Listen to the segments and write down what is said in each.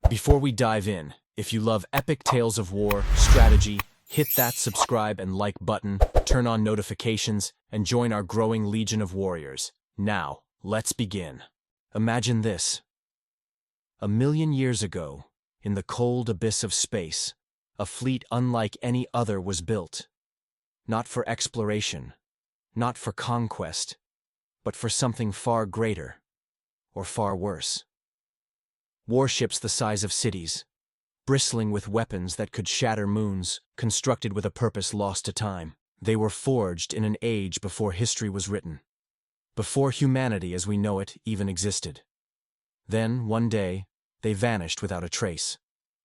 Before we dive in, if you love epic tales of war, strategy, hit that subscribe and like button, turn on notifications, and join our growing legion of warriors. Now, let's begin. Imagine this. 1,000,000 years ago, in the cold abyss of space, a fleet unlike any other was built. Not for exploration, not for conquest, but for something far greater, or far worse. Warships the size of cities, bristling with weapons that could shatter moons, constructed with a purpose lost to time. They were forged in an age before history was written, before humanity as we know it even existed. Then, one day, they vanished without a trace,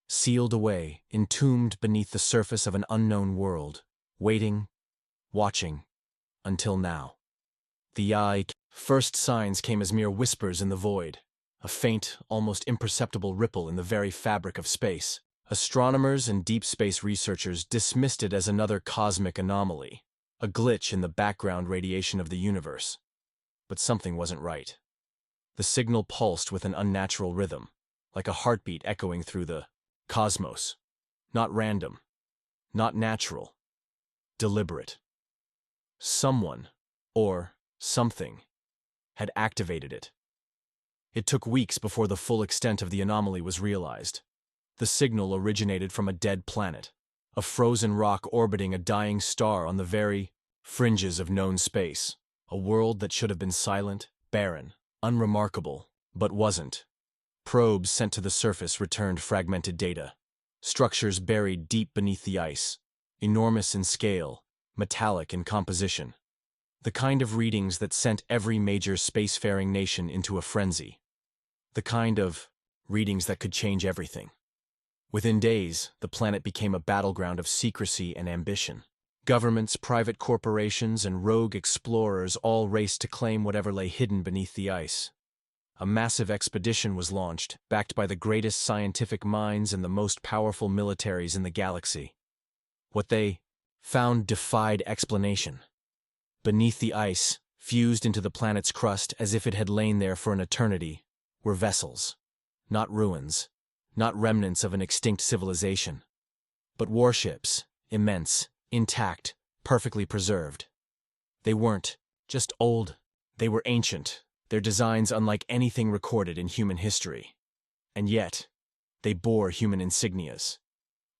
sealed away, entombed beneath the surface of an unknown world, waiting, watching, until now. The first signs came as mere whispers in the void, a faint, almost imperceptible ripple in the very fabric of space. Astronomers and deep space researchers dismissed it as another cosmic anomaly, a glitch in the background radiation of the universe. But something wasn't right. The signal pulsed with an unnatural rhythm, like a heartbeat echoing through the cosmos. Not random, not natural, deliberate. Someone, or something, had activated it. It took weeks before the full extent of the anomaly was realized. The signal originated from a dead planet, a frozen rock orbiting a dying star on the very fringes of known space, a world that should have been silent, barren, unremarkable, but wasn't. Probes sent to the surface returned fragmented data, structures buried deep beneath the ice, enormous in scale, metallic in composition. The kind of readings that sent every major spacefaring nation into a frenzy. The kind of readings that could change everything. Within days, the planet became a battleground of secrecy and ambition. Governments, private corporations, and rogue explorers all raced to claim whatever lay hidden beneath the ice. A massive expedition was launched, backed by the greatest scientific minds and the most powerful militaries in the galaxy. What they found defied explanation. Beneath the ice, fused into the planet's crust as if it had lain there for an eternity, were vessels. Not ruins, not remnants of an extinct civilization, but warships, immense, intact, perfectly preserved. They weren't just old, they were ancient, their designs unlike anything recorded in human history. And yet, they bore human insignias.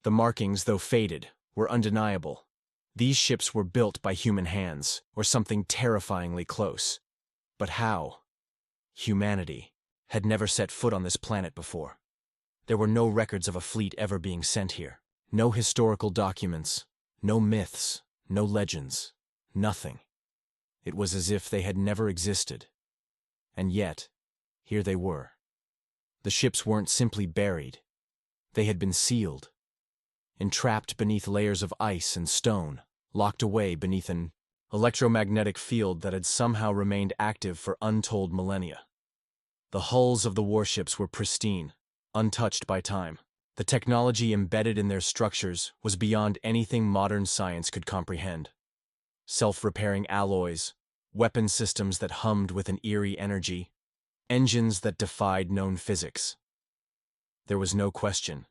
The markings, though faded, were undeniable. These ships were built by human hands, or something terrifyingly close. But how? Humanity had never set foot on this planet before. There were no records of a fleet ever being sent here. No historical documents, no myths, no legends, nothing. It was as if they had never existed. And yet, here they were. The ships weren't simply buried. They had been sealed. Entrapped beneath layers of ice and stone, locked away beneath an electromagnetic field that had somehow remained active for untold millennia. The hulls of the warships were pristine, untouched by time. The technology embedded in their structures was beyond anything modern science could comprehend. Self-repairing alloys, weapon systems that hummed with an eerie energy, engines that defied known physics. There was no question.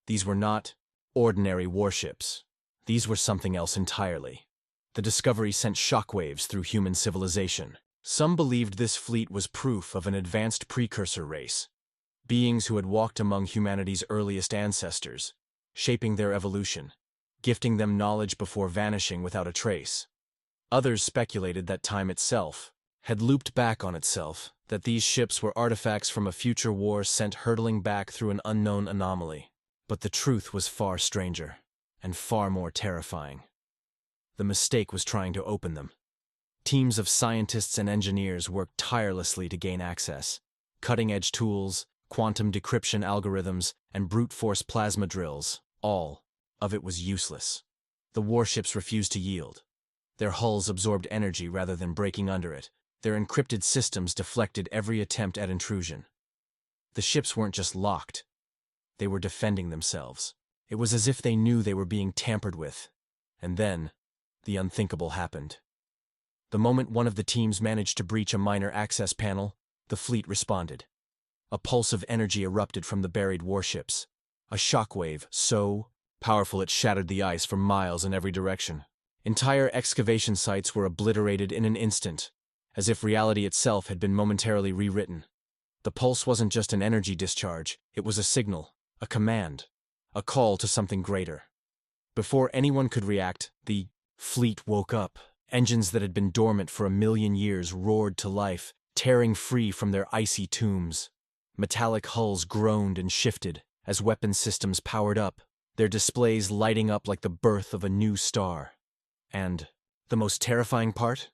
These were not ordinary warships. These were something else entirely. The discovery sent shockwaves through human civilization. Some believed this fleet was proof of an advanced precursor race, beings who had walked among humanity's earliest ancestors, shaping their evolution, gifting them knowledge before vanishing without a trace. Others speculated that time itself had looped back on itself, that these ships were artifacts from a future war sent hurtling back through an unknown anomaly. But the truth was far stranger, and far more terrifying. The mistake was trying to open them. Teams of scientists and engineers worked tirelessly to gain access. Cutting-edge tools, quantum decryption algorithms, and brute force plasma drills, all of it was useless. The warships refused to yield. Their hulls absorbed energy rather than breaking under it. Their encrypted systems deflected every attempt at intrusion. The ships weren't just locked. They were defending themselves. It was as if they knew they were being tampered with. And then, the unthinkable happened. The moment one of the teams managed to breach a minor access panel, the fleet responded. A pulse of energy erupted from the buried warships. A shockwave so powerful it shattered the ice for miles in every direction. Entire excavation sites were obliterated in an instant, as if reality itself had been momentarily rewritten. The pulse wasn't just an energy discharge, it was a signal, a command, a call to something greater. Before anyone could react, the fleet woke up. Engines that had been dormant for 1,000,000 years roared to life, tearing free from their icy tombs. Metallic hulls groaned and shifted as weapon systems powered up, their displays lighting up like the birth of a new star. And the most terrifying part?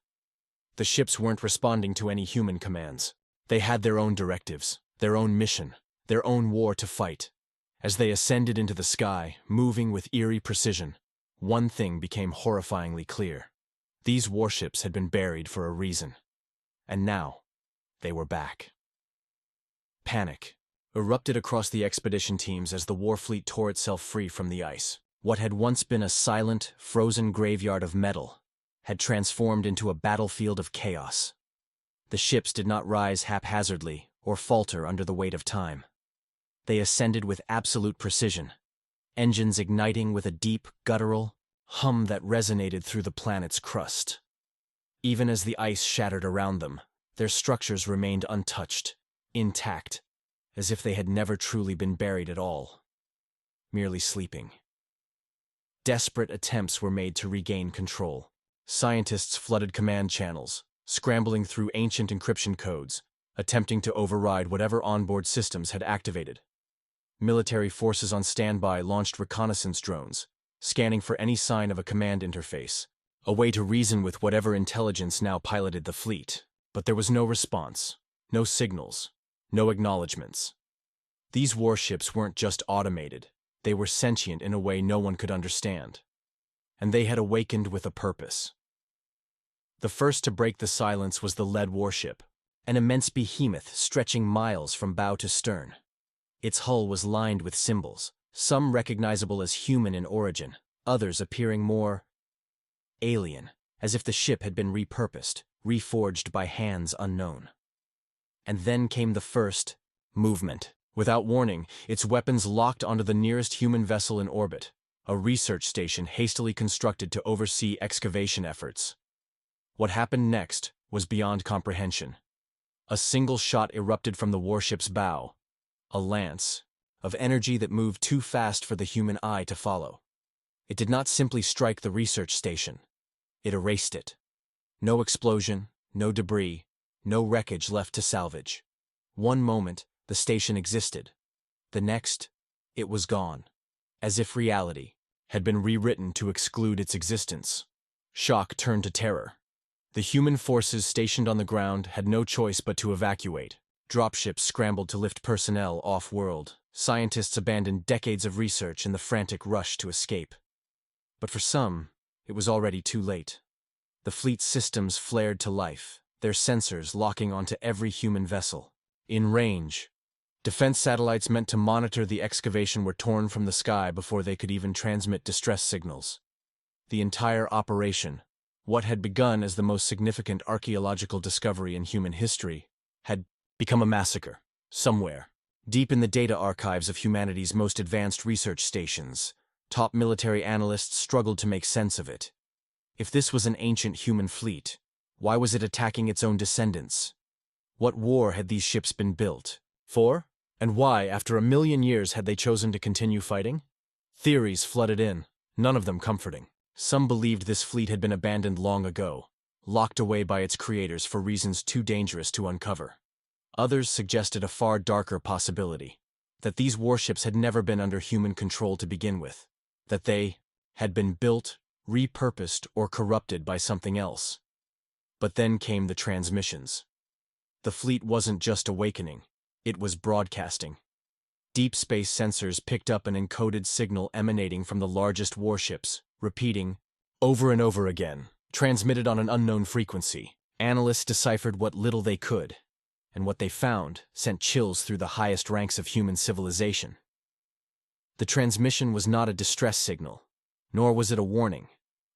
The ships weren't responding to any human commands. They had their own directives, their own mission, their own war to fight. As they ascended into the sky, moving with eerie precision, one thing became horrifyingly clear. These warships had been buried for a reason. And now, they were back. Panic erupted across the expedition teams as the warfleet tore itself free from the ice. What had once been a silent, frozen graveyard of metal had transformed into a battlefield of chaos. The ships did not rise haphazardly or falter under the weight of time. They ascended with absolute precision, engines igniting with a deep, guttural hum that resonated through the planet's crust. Even as the ice shattered around them, their structures remained untouched, intact, as if they had never truly been buried at all, merely sleeping. Desperate attempts were made to regain control. Scientists flooded command channels, scrambling through ancient encryption codes, attempting to override whatever onboard systems had activated. Military forces on standby launched reconnaissance drones, scanning for any sign of a command interface, a way to reason with whatever intelligence now piloted the fleet. But there was no response, no signals, no acknowledgements. These warships weren't just automated, they were sentient in a way no one could understand. And they had awakened with a purpose. The first to break the silence was the lead warship, an immense behemoth stretching miles from bow to stern. Its hull was lined with symbols, some recognizable as human in origin, others appearing more alien, as if the ship had been repurposed, reforged by hands unknown. And then came the first movement. Without warning, its weapons locked onto the nearest human vessel in orbit, a research station hastily constructed to oversee excavation efforts. What happened next was beyond comprehension. A single shot erupted from the warship's bow, a lance of energy that moved too fast for the human eye to follow. It did not simply strike the research station. It erased it. No explosion, no debris, no wreckage left to salvage. One moment, the station existed. The next, it was gone, as if reality had been rewritten to exclude its existence. Shock turned to terror. The human forces stationed on the ground had no choice but to evacuate. Dropships scrambled to lift personnel off-world. Scientists abandoned decades of research in the frantic rush to escape. But for some, it was already too late. The fleet's systems flared to life, their sensors locking onto every human vessel. In range, defense satellites meant to monitor the excavation were torn from the sky before they could even transmit distress signals. The entire operation, what had begun as the most significant archaeological discovery in human history, had become a massacre. Somewhere, deep in the data archives of humanity's most advanced research stations, top military analysts struggled to make sense of it. If this was an ancient human fleet, why was it attacking its own descendants? What war had these ships been built for? And why, after 1,000,000 years, had they chosen to continue fighting? Theories flooded in, none of them comforting. Some believed this fleet had been abandoned long ago, locked away by its creators for reasons too dangerous to uncover. Others suggested a far darker possibility, that these warships had never been under human control to begin with, that they had been built, repurposed, or corrupted by something else. But then came the transmissions. The fleet wasn't just awakening, it was broadcasting. Deep space sensors picked up an encoded signal emanating from the largest warships, repeating, over and over again, transmitted on an unknown frequency. Analysts deciphered what little they could, and what they found sent chills through the highest ranks of human civilization. The transmission was not a distress signal, nor was it a warning.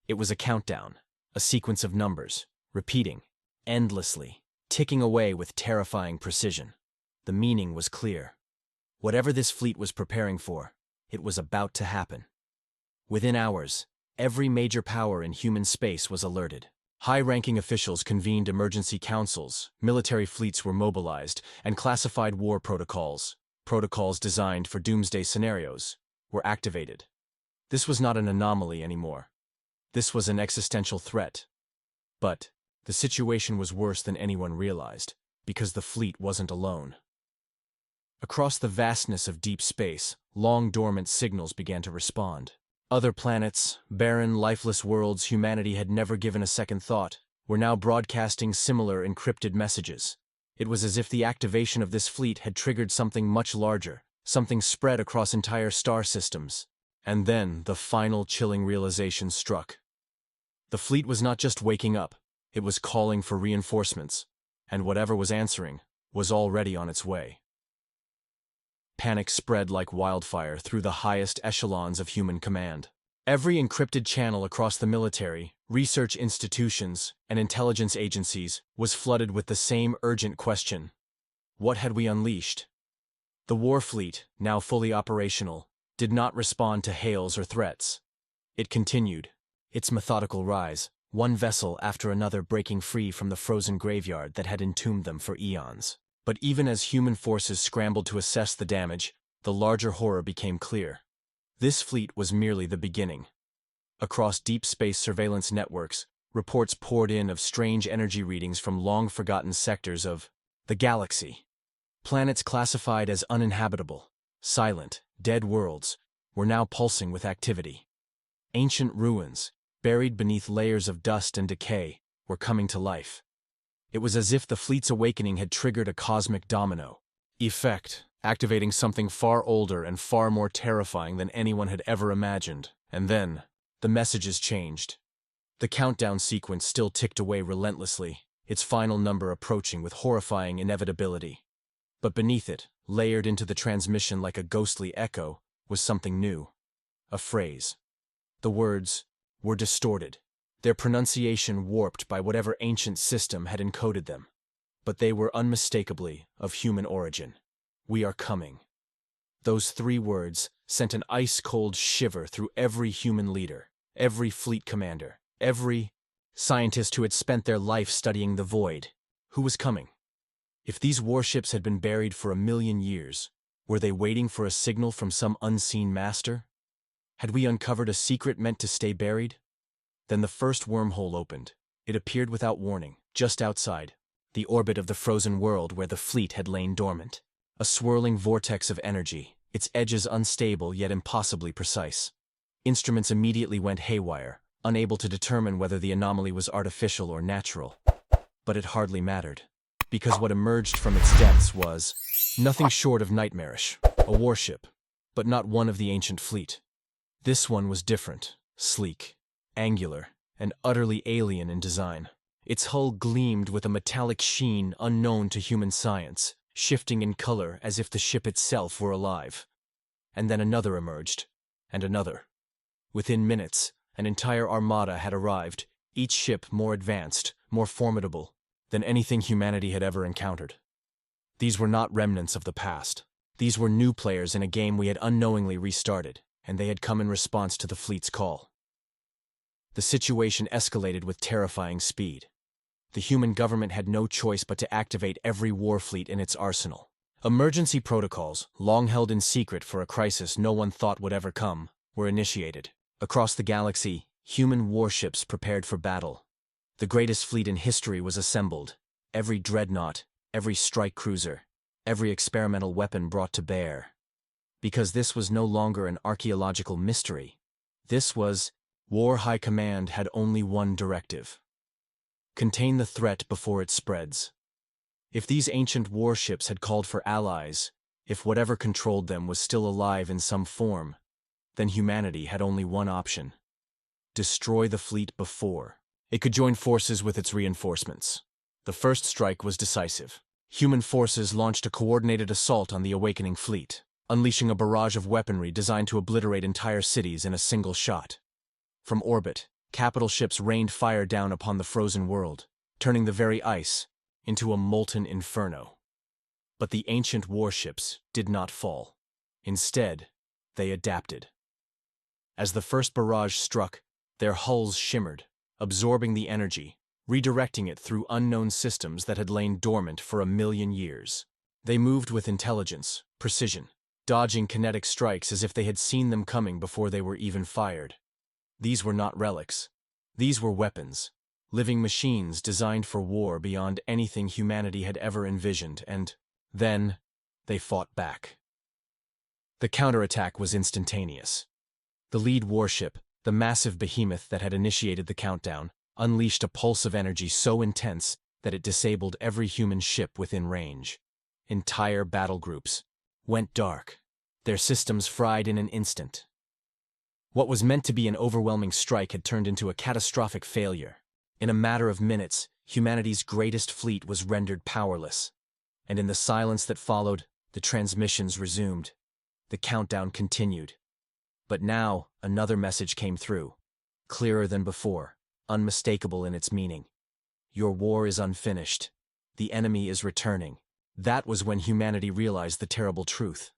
It was a countdown, a sequence of numbers, repeating, endlessly, ticking away with terrifying precision. The meaning was clear. Whatever this fleet was preparing for, it was about to happen. Within hours, every major power in human space was alerted. High-ranking officials convened emergency councils, military fleets were mobilized, and classified war protocols designed for doomsday scenarios, were activated. This was not an anomaly anymore. This was an existential threat. But the situation was worse than anyone realized, because the fleet wasn't alone. Across the vastness of deep space, long-dormant signals began to respond. Other planets, barren, lifeless worlds humanity had never given a second thought, were now broadcasting similar encrypted messages. It was as if the activation of this fleet had triggered something much larger, something spread across entire star systems. And then the final chilling realization struck. The fleet was not just waking up, it was calling for reinforcements, and whatever was answering was already on its way. Panic spread like wildfire through the highest echelons of human command. Every encrypted channel across the military, research institutions, and intelligence agencies was flooded with the same urgent question. What had we unleashed? The war fleet, now fully operational, did not respond to hails or threats. It continued, its methodical rise, one vessel after another breaking free from the frozen graveyard that had entombed them for eons. But even as human forces scrambled to assess the damage, the larger horror became clear. This fleet was merely the beginning. Across deep space surveillance networks, reports poured in of strange energy readings from long-forgotten sectors of the galaxy. Planets classified as uninhabitable, silent, dead worlds, were now pulsing with activity. Ancient ruins, buried beneath layers of dust and decay, were coming to life. It was as if the fleet's awakening had triggered a cosmic domino effect, activating something far older and far more terrifying than anyone had ever imagined. And then, the messages changed. The countdown sequence still ticked away relentlessly, its final number approaching with horrifying inevitability. But beneath it, layered into the transmission like a ghostly echo, was something new. A phrase. The words were distorted, their pronunciation warped by whatever ancient system had encoded them. But they were unmistakably of human origin. We are coming. Those 3 words sent an ice-cold shiver through every human leader, every fleet commander, every scientist who had spent their life studying the void. Who was coming? If these warships had been buried for 1,000,000 years, were they waiting for a signal from some unseen master? Had we uncovered a secret meant to stay buried? Then the first wormhole opened. It appeared without warning, just outside, the orbit of the frozen world where the fleet had lain dormant. A swirling vortex of energy, its edges unstable yet impossibly precise. Instruments immediately went haywire, unable to determine whether the anomaly was artificial or natural. But it hardly mattered, because what emerged from its depths was nothing short of nightmarish. A warship, but not one of the ancient fleet. This one was different, sleek, angular, and utterly alien in design. Its hull gleamed with a metallic sheen unknown to human science, shifting in color as if the ship itself were alive. And then another emerged, and another. Within minutes, an entire armada had arrived, each ship more advanced, more formidable than anything humanity had ever encountered. These were not remnants of the past. These were new players in a game we had unknowingly restarted, and they had come in response to the fleet's call. The situation escalated with terrifying speed. The human government had no choice but to activate every war fleet in its arsenal. Emergency protocols, long held in secret for a crisis no one thought would ever come, were initiated. Across the galaxy, human warships prepared for battle. The greatest fleet in history was assembled. Every dreadnought, every strike cruiser, every experimental weapon brought to bear. Because this was no longer an archaeological mystery. This was War High Command had only one directive. Contain the threat before it spreads. If these ancient warships had called for allies, if whatever controlled them was still alive in some form, then humanity had only one option. Destroy the fleet before it could join forces with its reinforcements. The first strike was decisive. Human forces launched a coordinated assault on the awakening fleet, unleashing a barrage of weaponry designed to obliterate entire cities in a single shot. From orbit, capital ships rained fire down upon the frozen world, turning the very ice into a molten inferno. But the ancient warships did not fall. Instead, they adapted. As the first barrage struck, their hulls shimmered, absorbing the energy, redirecting it through unknown systems that had lain dormant for 1,000,000 years. They moved with intelligence, precision, dodging kinetic strikes as if they had seen them coming before they were even fired. These were not relics. These were weapons, living machines designed for war beyond anything humanity had ever envisioned, and then they fought back. The counterattack was instantaneous. The lead warship, the massive behemoth that had initiated the countdown, unleashed a pulse of energy so intense that it disabled every human ship within range. Entire battle groups went dark, their systems fried in an instant. What was meant to be an overwhelming strike had turned into a catastrophic failure. In a matter of minutes, humanity's greatest fleet was rendered powerless. And in the silence that followed, the transmissions resumed. The countdown continued. But now, another message came through, clearer than before, unmistakable in its meaning. Your war is unfinished. The enemy is returning. That was when humanity realized the terrible truth.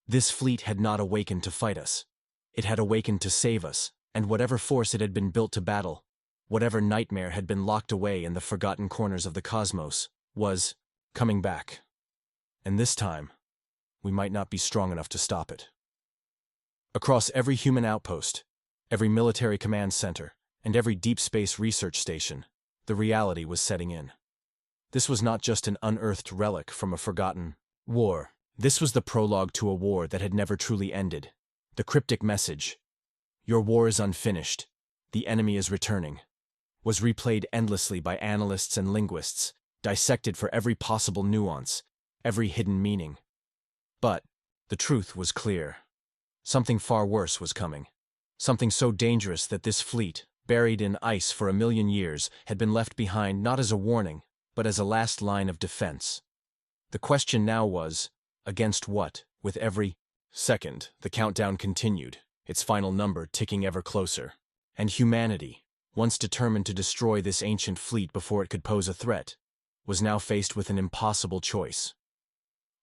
This fleet had not awakened to fight us. It had awakened to save us, and whatever force it had been built to battle, whatever nightmare had been locked away in the forgotten corners of the cosmos, was coming back. And this time, we might not be strong enough to stop it. Across every human outpost, every military command center, and every deep space research station, the reality was setting in. This was not just an unearthed relic from a forgotten war. This was the prologue to a war that had never truly ended. The cryptic message, "Your war is unfinished. The enemy is returning," was replayed endlessly by analysts and linguists, dissected for every possible nuance, every hidden meaning. But the truth was clear. Something far worse was coming. Something so dangerous that this fleet, buried in ice for 1,000,000 years, had been left behind not as a warning, but as a last line of defense. The question now was, against what? With every second, the countdown continued, its final number ticking ever closer. And humanity, once determined to destroy this ancient fleet before it could pose a threat, was now faced with an impossible choice.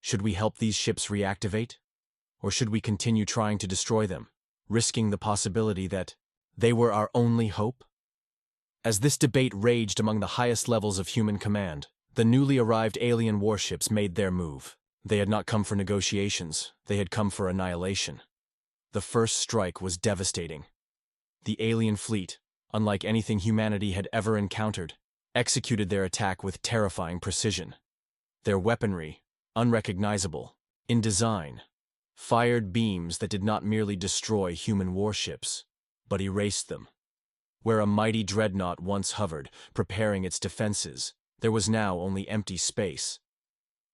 Should we help these ships reactivate? Or should we continue trying to destroy them, risking the possibility that they were our only hope? As this debate raged among the highest levels of human command, the newly arrived alien warships made their move. They had not come for negotiations, they had come for annihilation. The first strike was devastating. The alien fleet, unlike anything humanity had ever encountered, executed their attack with terrifying precision. Their weaponry, unrecognizable in design, fired beams that did not merely destroy human warships, but erased them. Where a mighty dreadnought once hovered, preparing its defenses, there was now only empty space.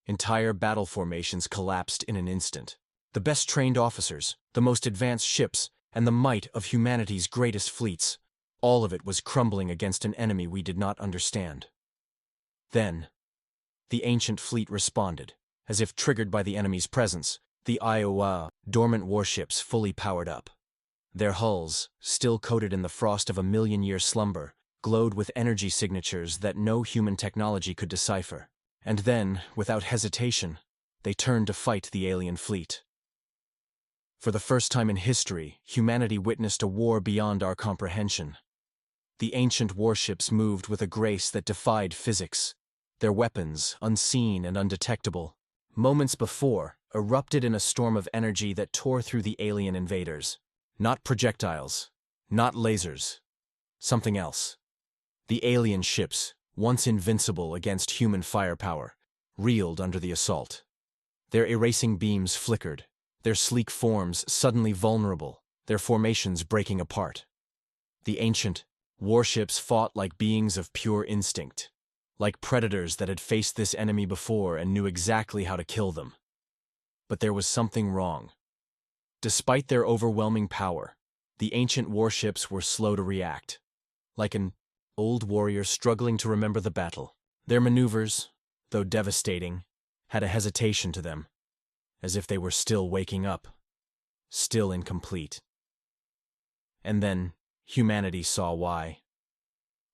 Entire battle formations collapsed in an instant. The best trained officers, the most advanced ships, and the might of humanity's greatest fleets, all of it was crumbling against an enemy we did not understand. Then, the ancient fleet responded, as if triggered by the enemy's presence, the HFY dormant warships fully powered up. Their hulls, still coated in the frost of 1,000,000-year slumber, glowed with energy signatures that no human technology could decipher. And then, without hesitation, they turned to fight the alien fleet. For the first time in history, humanity witnessed a war beyond our comprehension. The ancient warships moved with a grace that defied physics. Their weapons, unseen and undetectable, moments before, erupted in a storm of energy that tore through the alien invaders. Not projectiles, not lasers, something else. The alien ships, once invincible against human firepower, reeled under the assault. Their erasing beams flickered, their sleek forms suddenly vulnerable, their formations breaking apart. The ancient warships fought like beings of pure instinct, like predators that had faced this enemy before and knew exactly how to kill them. But there was something wrong. Despite their overwhelming power, the ancient warships were slow to react, like an old warrior struggling to remember the battle. Their maneuvers, though devastating, had a hesitation to them, as if they were still waking up, still incomplete. And then humanity saw why.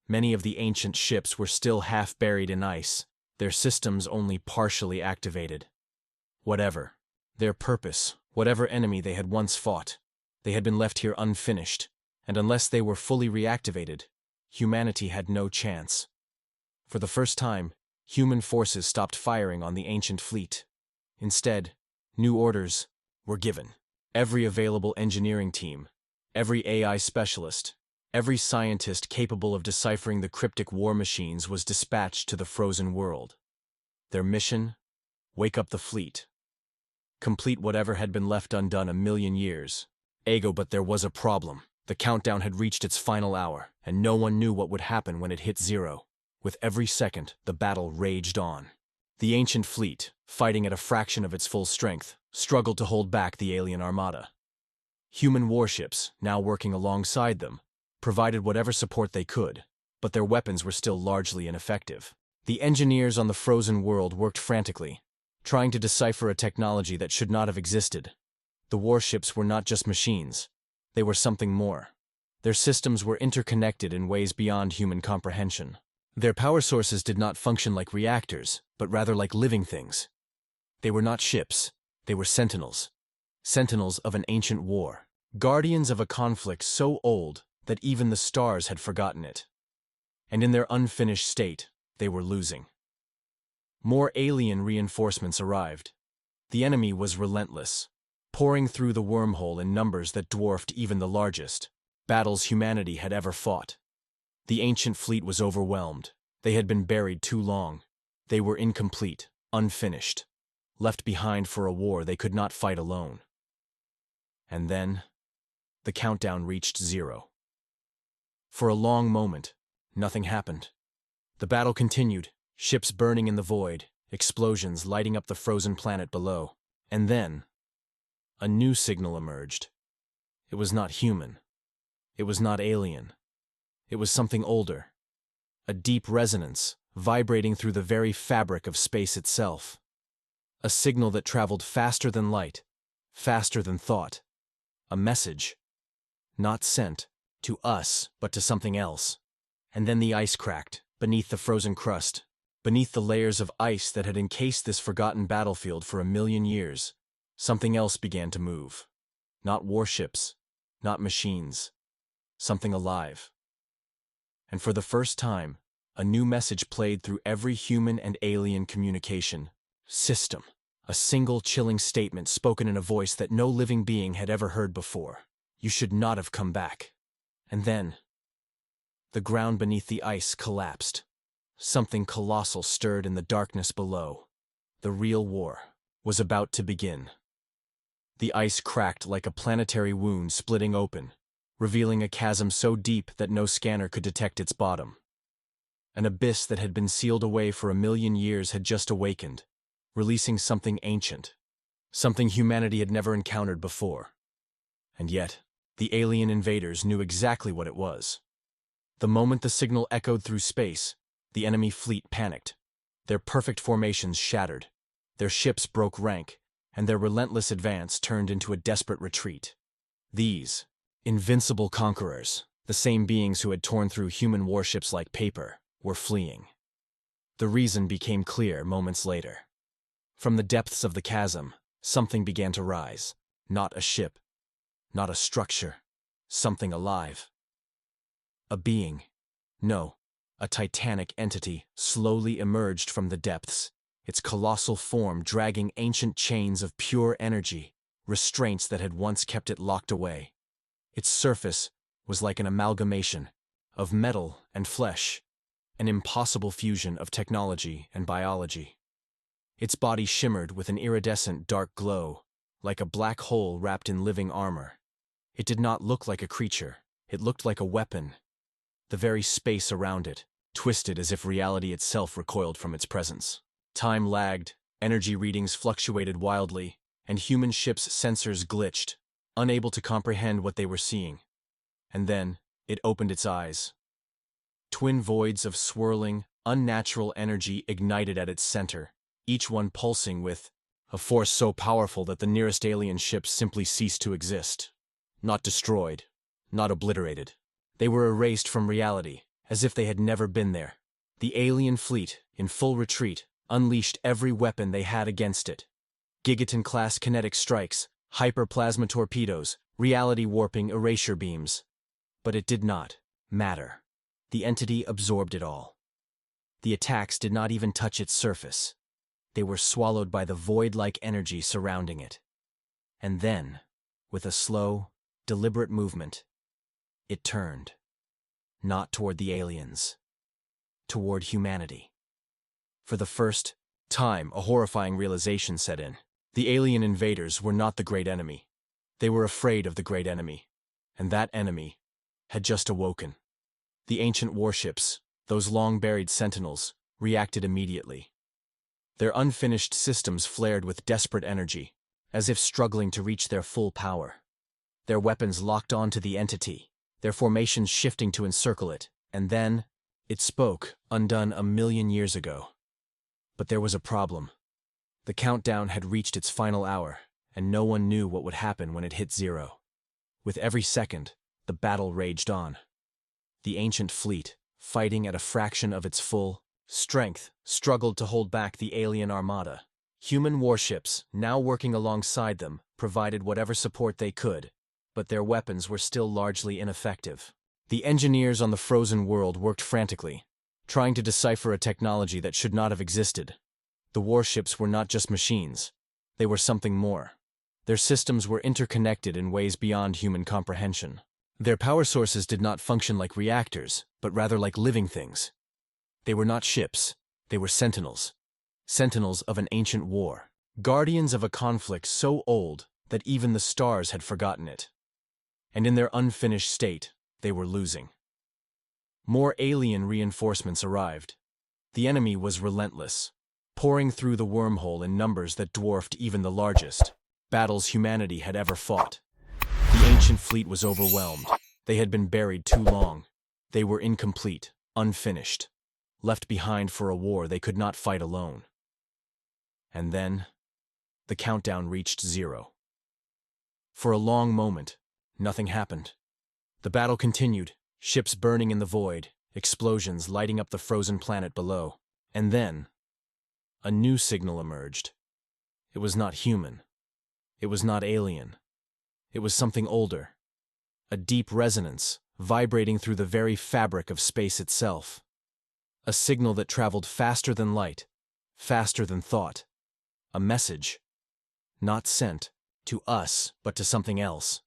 Many of the ancient ships were still half buried in ice, their systems only partially activated. Whatever their purpose, whatever enemy they had once fought, they had been left here unfinished, and unless they were fully reactivated, humanity had no chance. For the first time, human forces stopped firing on the ancient fleet. Instead, new orders were given. Every available engineering team, every AI specialist, every scientist capable of deciphering the cryptic war machines was dispatched to the frozen world. Their mission? Wake up the fleet. Complete whatever had been left undone a million years. But there was a problem. The countdown had reached its final hour, and no one knew what would happen when it hit zero. With every second, the battle raged on. The ancient fleet, fighting at a fraction of its full strength, struggled to hold back the alien armada. Human warships, now working alongside them, provided whatever support they could, but their weapons were still largely ineffective. The engineers on the frozen world worked frantically, trying to decipher a technology that should not have existed. The warships were not just machines. They were something more. Their systems were interconnected in ways beyond human comprehension. Their power sources did not function like reactors, but rather like living things. They were not ships. They were sentinels. Sentinels of an ancient war. Guardians of a conflict so old that even the stars had forgotten it. And in their unfinished state, they were losing. More alien reinforcements arrived. The enemy was relentless, pouring through the wormhole in numbers that dwarfed even the largest battles humanity had ever fought. The ancient fleet was overwhelmed. They had been buried too long. They were incomplete, unfinished, left behind for a war they could not fight alone. And then, the countdown reached zero. For a long moment, nothing happened. The battle continued, ships burning in the void, explosions lighting up the frozen planet below. And then, a new signal emerged. It was not human. It was not alien. It was something older. A deep resonance, vibrating through the very fabric of space itself. A signal that traveled faster than light, faster than thought. A message. Not sent to us, but to something else. And then the ice cracked, beneath the frozen crust, beneath the layers of ice that had encased this forgotten battlefield for a million years. Something else began to move. Not warships, not machines. Something alive. And for the first time, a new message played through every human and alien communication system. A single chilling statement spoken in a voice that no living being had ever heard before. You should not have come back. And then, the ground beneath the ice collapsed. Something colossal stirred in the darkness below. The real war was about to begin. The ice cracked like a planetary wound splitting open, revealing a chasm so deep that no scanner could detect its bottom. An abyss that had been sealed away for a million years had just awakened, releasing something ancient, something humanity had never encountered before. And yet, the alien invaders knew exactly what it was. The moment the signal echoed through space, the enemy fleet panicked. Their perfect formations shattered, their ships broke rank, and their relentless advance turned into a desperate retreat. These invincible conquerors, the same beings who had torn through human warships like paper, were fleeing. The reason became clear moments later. From the depths of the chasm, something began to rise. Not a ship, not a structure, something alive. A being. No, a titanic entity slowly emerged from the depths, its colossal form dragging ancient chains of pure energy, restraints that had once kept it locked away. Its surface was like an amalgamation of metal and flesh, an impossible fusion of technology and biology. Its body shimmered with an iridescent dark glow, like a black hole wrapped in living armor. It did not look like a creature, it looked like a weapon. The very space around it twisted as if reality itself recoiled from its presence. Time lagged, energy readings fluctuated wildly, and human ships' sensors glitched, unable to comprehend what they were seeing. And then, it opened its eyes. Twin voids of swirling, unnatural energy ignited at its center, each one pulsing with a force so powerful that the nearest alien ships simply ceased to exist. Not destroyed, not obliterated. They were erased from reality, as if they had never been there. The alien fleet, in full retreat, unleashed every weapon they had against it. Gigaton-class kinetic strikes, hyperplasma torpedoes, reality-warping erasure beams. But it did not matter. The entity absorbed it all. The attacks did not even touch its surface. They were swallowed by the void-like energy surrounding it. And then, with a slow, deliberate movement, it turned. Not toward the aliens. Toward humanity. For the first time, a horrifying realization set in. The alien invaders were not the great enemy. They were afraid of the great enemy. And that enemy had just awoken. The ancient warships, those long-buried sentinels, reacted immediately. Their unfinished systems flared with desperate energy, as if struggling to reach their full power. Their weapons locked onto the entity, their formations shifting to encircle it, and then it spoke, undone 1,000,000 years ago. But there was a problem. The countdown had reached its final hour, and no one knew what would happen when it hit 0. With every second, the battle raged on. The ancient fleet, fighting at a fraction of its full strength, struggled to hold back the alien armada. Human warships, now working alongside them, provided whatever support they could, but their weapons were still largely ineffective. The engineers on the frozen world worked frantically, trying to decipher a technology that should not have existed. The warships were not just machines. They were something more. Their systems were interconnected in ways beyond human comprehension. Their power sources did not function like reactors, but rather like living things. They were not ships. They were sentinels. Sentinels of an ancient war. Guardians of a conflict so old that even the stars had forgotten it. And in their unfinished state, they were losing. More alien reinforcements arrived. The enemy was relentless, pouring through the wormhole in numbers that dwarfed even the largest battles humanity had ever fought. The ancient fleet was overwhelmed. They had been buried too long. They were incomplete, unfinished, left behind for a war they could not fight alone. And then, the countdown reached 0. For a long moment, nothing happened. The battle continued, ships burning in the void, explosions lighting up the frozen planet below. And then, a new signal emerged. It was not human. It was not alien. It was something older. A deep resonance, vibrating through the very fabric of space itself. A signal that traveled faster than light, faster than thought. A message, not sent to us, but to something else.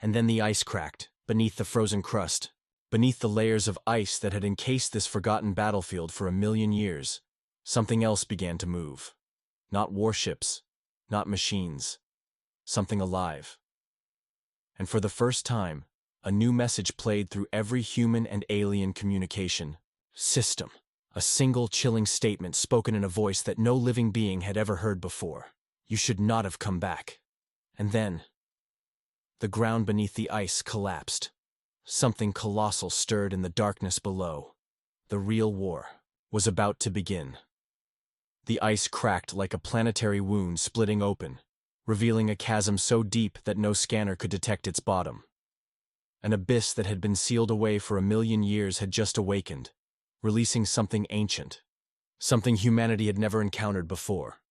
And then the ice cracked, beneath the frozen crust, beneath the layers of ice that had encased this forgotten battlefield for 1,000,000 years. Something else began to move. Not warships, not machines. Something alive. And for the first time, a new message played through every human and alien communication system. A single chilling statement spoken in a voice that no living being had ever heard before. You should not have come back. And then, the ground beneath the ice collapsed. Something colossal stirred in the darkness below. The real war was about to begin. The ice cracked like a planetary wound splitting open, revealing a chasm so deep that no scanner could detect its bottom. An abyss that had been sealed away for 1,000,000 years had just awakened, releasing something ancient, something humanity had never encountered before.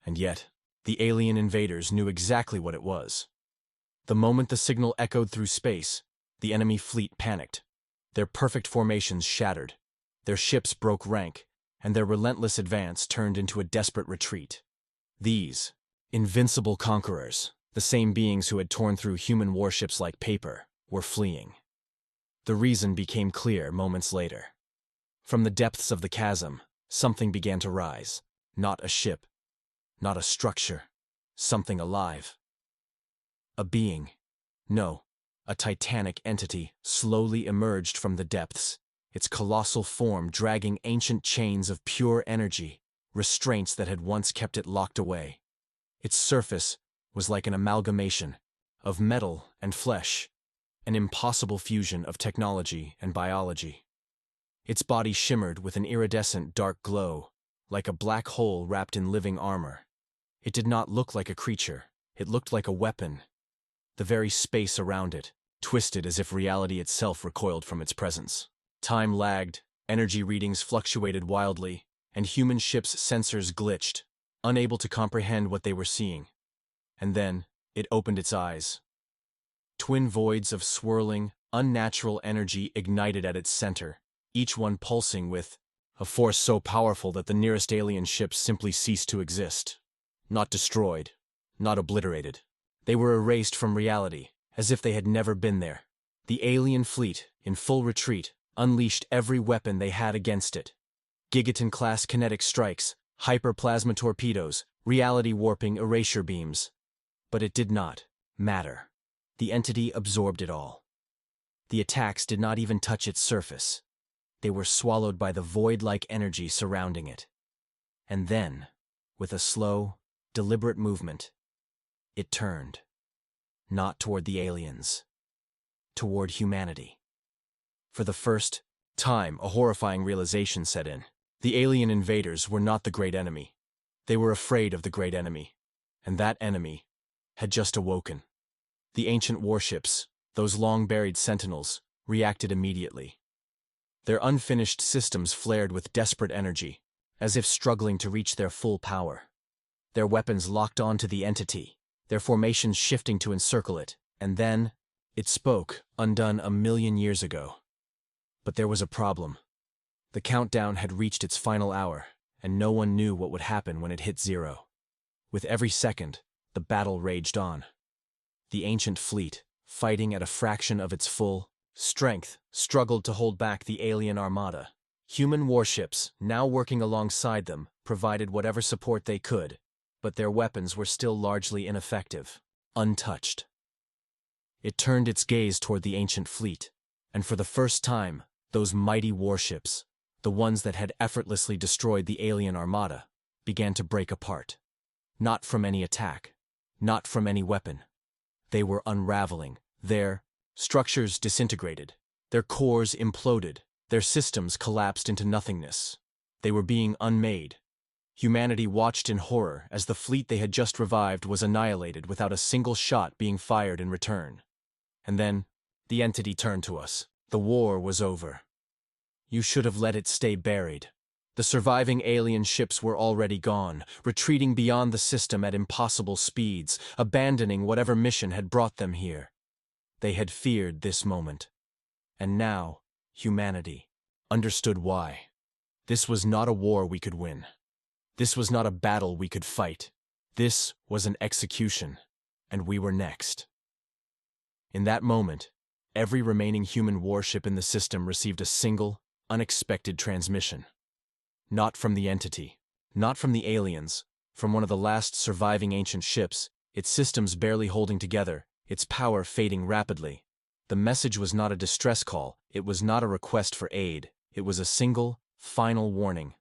And yet, the alien invaders knew exactly what it was. The moment the signal echoed through space, the enemy fleet panicked. Their perfect formations shattered, their ships broke rank, and their relentless advance turned into a desperate retreat. These invincible conquerors, the same beings who had torn through human warships like paper, were fleeing. The reason became clear moments later. From the depths of the chasm, something began to rise. Not a ship, not a structure, something alive. A being, no, a titanic entity, slowly emerged from the depths, its colossal form dragging ancient chains of pure energy, restraints that had once kept it locked away. Its surface was like an amalgamation of metal and flesh, an impossible fusion of technology and biology. Its body shimmered with an iridescent dark glow, like a black hole wrapped in living armor. It did not look like a creature. It looked like a weapon. The very space around it twisted as if reality itself recoiled from its presence. Time lagged, Energy readings fluctuated wildly, and human ships' sensors glitched, unable to comprehend what they were seeing. And then, it opened its eyes. Twin voids of swirling, unnatural energy ignited at its center, each one pulsing with a force so powerful that the nearest alien ships simply ceased to exist. Not destroyed, not obliterated. They were erased from reality, as if they had never been there. The alien fleet, in full retreat, unleashed every weapon they had against it. Gigaton-class kinetic strikes, hyperplasma torpedoes, reality-warping erasure beams. But it did not matter. The entity absorbed it all. The attacks did not even touch its surface. They were swallowed by the void-like energy surrounding it. And then, with a slow, deliberate movement, it turned. Not toward the aliens. Toward humanity. For the first time, a horrifying realization set in. The alien invaders were not the great enemy. They were afraid of the great enemy. And that enemy had just awoken. The ancient warships, those long-buried sentinels, reacted immediately. Their unfinished systems flared with desperate energy, as if struggling to reach their full power. Their weapons locked onto the entity, their formations shifting to encircle it, and then it spoke, undone 1,000,000 years ago. But there was a problem. The countdown had reached its final hour, and no one knew what would happen when it hit 0. With every second, the battle raged on. The ancient fleet, fighting at a fraction of its full strength, struggled to hold back the alien armada. Human warships, now working alongside them, provided whatever support they could, but their weapons were still largely ineffective, untouched. It turned its gaze toward the ancient fleet, and for the first time, those mighty warships, the ones that had effortlessly destroyed the alien armada, began to break apart. Not from any attack, not from any weapon. They were unraveling. Their structures disintegrated, their cores imploded, their systems collapsed into nothingness. They were being unmade. Humanity watched in horror as the fleet they had just revived was annihilated without a single shot being fired in return. And then, the entity turned to us. The war was over. You should have let it stay buried. The surviving alien ships were already gone, retreating beyond the system at impossible speeds, abandoning whatever mission had brought them here. They had feared this moment. And now, humanity understood why. This was not a war we could win. This was not a battle we could fight. This was an execution, and we were next. In that moment, every remaining human warship in the system received a single, unexpected transmission. Not from the entity, not from the aliens, from one of the last surviving ancient ships, its systems barely holding together, its power fading rapidly. The message was not a distress call, it was not a request for aid, it was a single, final warning.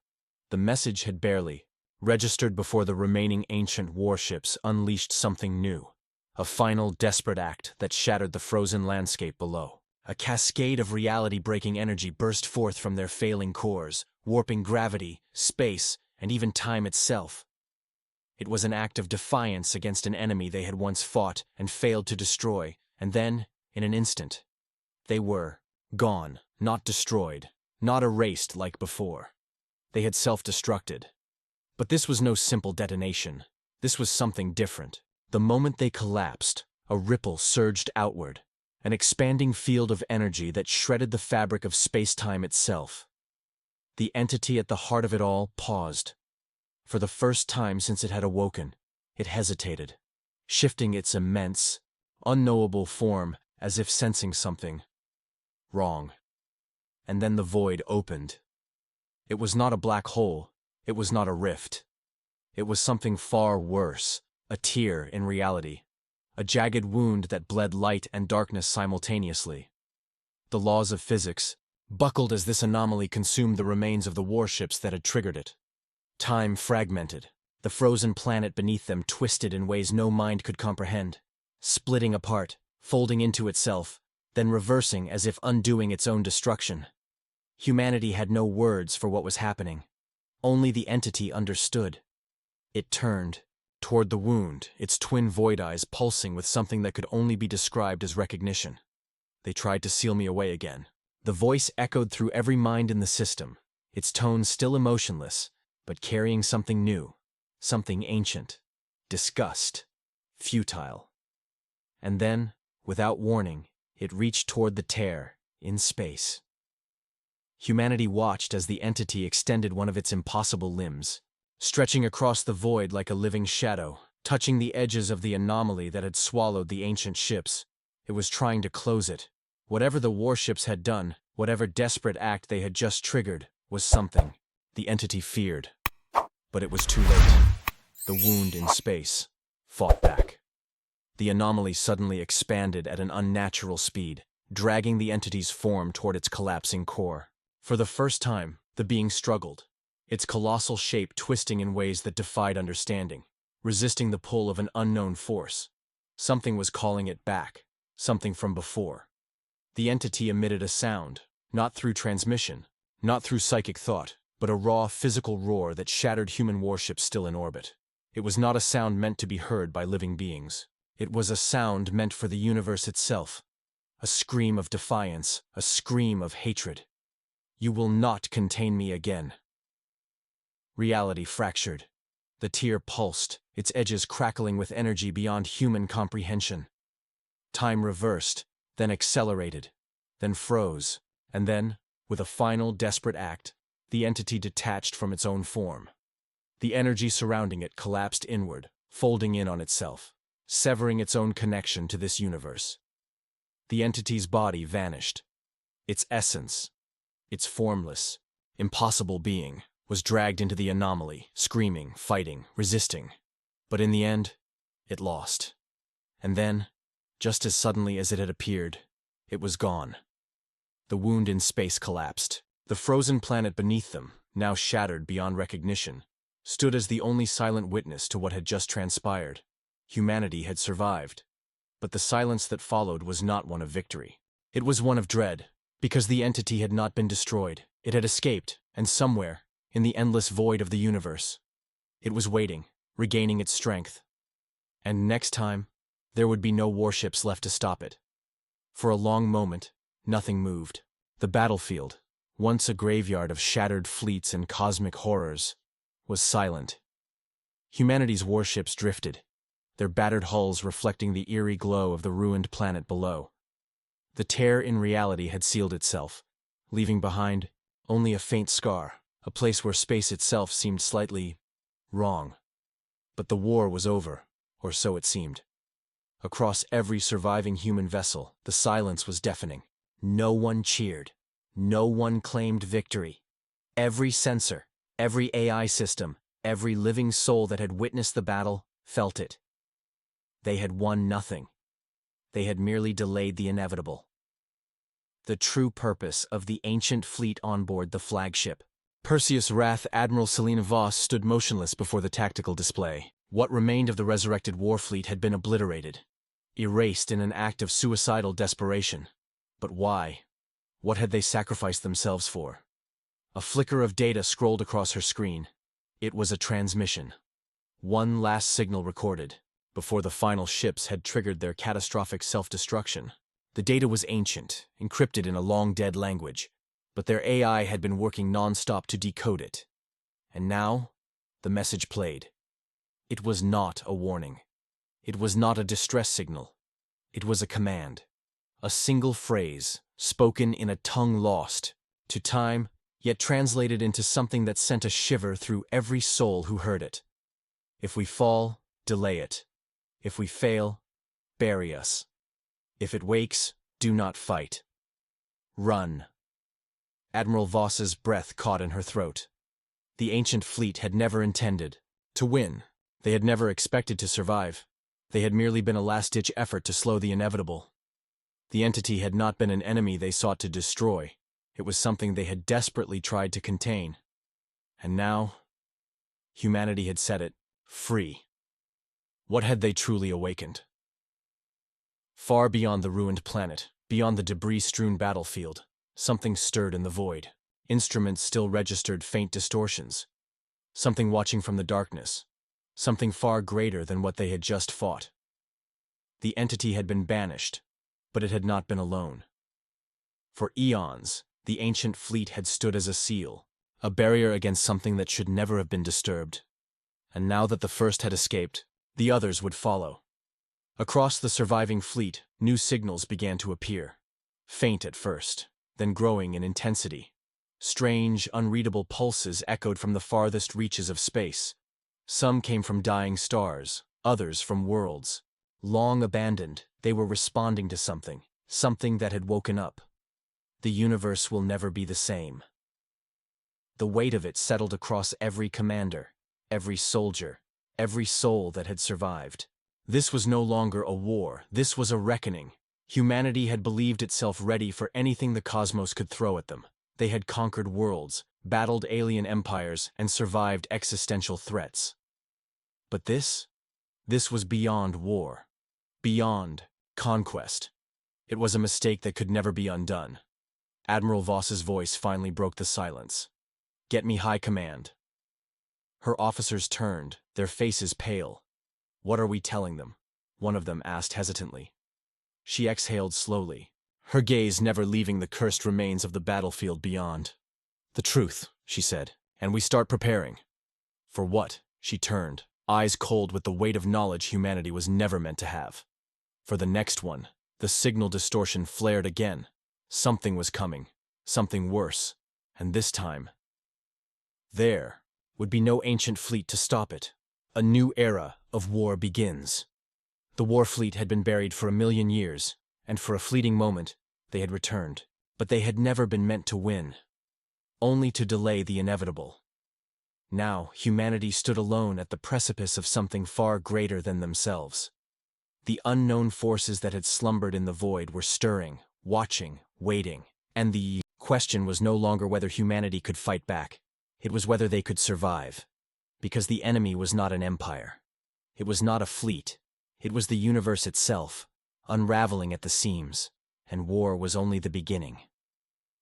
The message had barely registered before the remaining ancient warships unleashed something new. A final, desperate act that shattered the frozen landscape below. A cascade of reality-breaking energy burst forth from their failing cores, warping gravity, space, and even time itself. It was an act of defiance against an enemy they had once fought and failed to destroy, and then, in an instant, they were gone, not destroyed, not erased like before. They had self-destructed. But this was no simple detonation. This was something different. The moment they collapsed, a ripple surged outward, an expanding field of energy that shredded the fabric of space-time itself. The entity at the heart of it all paused. For the first time since it had awoken, it hesitated, shifting its immense, unknowable form as if sensing something wrong. And then the void opened. It was not a black hole, it was not a rift. It was something far worse, a tear in reality, a jagged wound that bled light and darkness simultaneously. The laws of physics buckled as this anomaly consumed the remains of the warships that had triggered it. Time fragmented, the frozen planet beneath them twisted in ways no mind could comprehend, splitting apart, folding into itself, then reversing as if undoing its own destruction. Humanity had no words for what was happening. Only the entity understood. It turned toward the wound, its twin void eyes pulsing with something that could only be described as recognition. They tried to seal me away again. The voice echoed through every mind in the system, its tone still emotionless, but carrying something new, something ancient, disgust, futile. And then, without warning, it reached toward the tear in space. Humanity watched as the entity extended one of its impossible limbs, stretching across the void like a living shadow, touching the edges of the anomaly that had swallowed the ancient ships. It was trying to close it. Whatever the warships had done, whatever desperate act they had just triggered, was something the entity feared. But it was too late. The wound in space fought back. The anomaly suddenly expanded at an unnatural speed, dragging the entity's form toward its collapsing core. For the first time, the being struggled, its colossal shape twisting in ways that defied understanding, resisting the pull of an unknown force. Something was calling it back, something from before. The entity emitted a sound, not through transmission, not through psychic thought, but a raw physical roar that shattered human warships still in orbit. It was not a sound meant to be heard by living beings. It was a sound meant for the universe itself. A scream of defiance, a scream of hatred. You will not contain me again. Reality fractured. The tear pulsed, its edges crackling with energy beyond human comprehension. Time reversed, then accelerated, then froze, and then, with a final desperate act, the entity detached from its own form. The energy surrounding it collapsed inward, folding in on itself, severing its own connection to this universe. The entity's body vanished. Its essence, its formless, impossible being, was dragged into the anomaly, screaming, fighting, resisting. But in the end, it lost. And then, just as suddenly as it had appeared, it was gone. The wound in space collapsed. The frozen planet beneath them, now shattered beyond recognition, stood as the only silent witness to what had just transpired. Humanity had survived. But the silence that followed was not one of victory. It was one of dread, because the entity had not been destroyed. It had escaped, and somewhere, in the endless void of the universe, it was waiting, regaining its strength. And next time, there would be no warships left to stop it. For a long moment, nothing moved. The battlefield, once a graveyard of shattered fleets and cosmic horrors, was silent. Humanity's warships drifted, their battered hulls reflecting the eerie glow of the ruined planet below. The tear in reality had sealed itself, leaving behind only a faint scar, a place where space itself seemed slightly wrong. But the war was over, or so it seemed. Across every surviving human vessel, the silence was deafening. No one cheered. No one claimed victory. Every sensor, every AI system, every living soul that had witnessed the battle felt it. They had won nothing. They had merely delayed the inevitable. The true purpose of the ancient fleet on board the flagship. Perseus Wrath Admiral Selena Voss stood motionless before the tactical display. What remained of the resurrected war fleet had been obliterated, erased in an act of suicidal desperation. But why? What had they sacrificed themselves for? A flicker of data scrolled across her screen. It was a transmission. One last signal recorded, before the final ships had triggered their catastrophic self-destruction. The data was ancient, encrypted in a long-dead language, but their AI had been working non-stop to decode it. And now, the message played. It was not a warning. It was not a distress signal. It was a command. A single phrase, spoken in a tongue lost to time, yet translated into something that sent a shiver through every soul who heard it. If we fall, delay it. If we fail, bury us. If it wakes, do not fight. Run. Admiral Voss's breath caught in her throat. The ancient fleet had never intended to win. They had never expected to survive. They had merely been a last-ditch effort to slow the inevitable. The entity had not been an enemy they sought to destroy. It was something they had desperately tried to contain. And now, humanity had set it free. What had they truly awakened? Far beyond the ruined planet, beyond the debris-strewn battlefield, something stirred in the void. Instruments still registered faint distortions. Something watching from the darkness. Something far greater than what they had just fought. The entity had been banished, but it had not been alone. For eons, the ancient fleet had stood as a seal, a barrier against something that should never have been disturbed. And now that the first had escaped, the others would follow. Across the surviving fleet, new signals began to appear. Faint at first, then growing in intensity. Strange, unreadable pulses echoed from the farthest reaches of space. Some came from dying stars, others from worlds. Long abandoned, they were responding to something that had woken up. The universe will never be the same. The weight of it settled across every commander, every soldier, every soul that had survived. This was no longer a war, this was a reckoning. Humanity had believed itself ready for anything the cosmos could throw at them. They had conquered worlds, battled alien empires, and survived existential threats. But this was beyond war, beyond conquest. It was a mistake that could never be undone. Admiral Voss's voice finally broke the silence. "Get me high command." Her officers turned, their faces pale. "What are we telling them?" one of them asked hesitantly. She exhaled slowly, her gaze never leaving the cursed remains of the battlefield beyond. "The truth," she said, "and we start preparing." For what? She turned, eyes cold with the weight of knowledge humanity was never meant to have. For the next one, the signal distortion flared again. Something was coming, something worse, and this time, there would be no ancient fleet to stop it. A new era of war begins. The war fleet had been buried for 1,000,000 years, and for a fleeting moment, they had returned. But they had never been meant to win, only to delay the inevitable. Now, humanity stood alone at the precipice of something far greater than themselves. The unknown forces that had slumbered in the void were stirring, watching, waiting. And the question was no longer whether humanity could fight back. It was whether they could survive. Because the enemy was not an empire. It was not a fleet. It was the universe itself, unraveling at the seams. And war was only the beginning.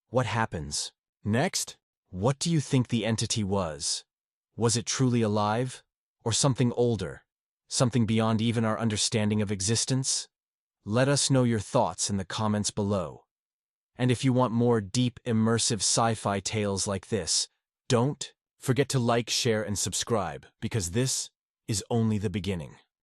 What happens next? What do you think the entity was? Was it truly alive? Or something older? Something beyond even our understanding of existence? Let us know your thoughts in the comments below. And if you want more deep, immersive sci-fi tales like this, don't forget to like, share, and subscribe, because this is only the beginning.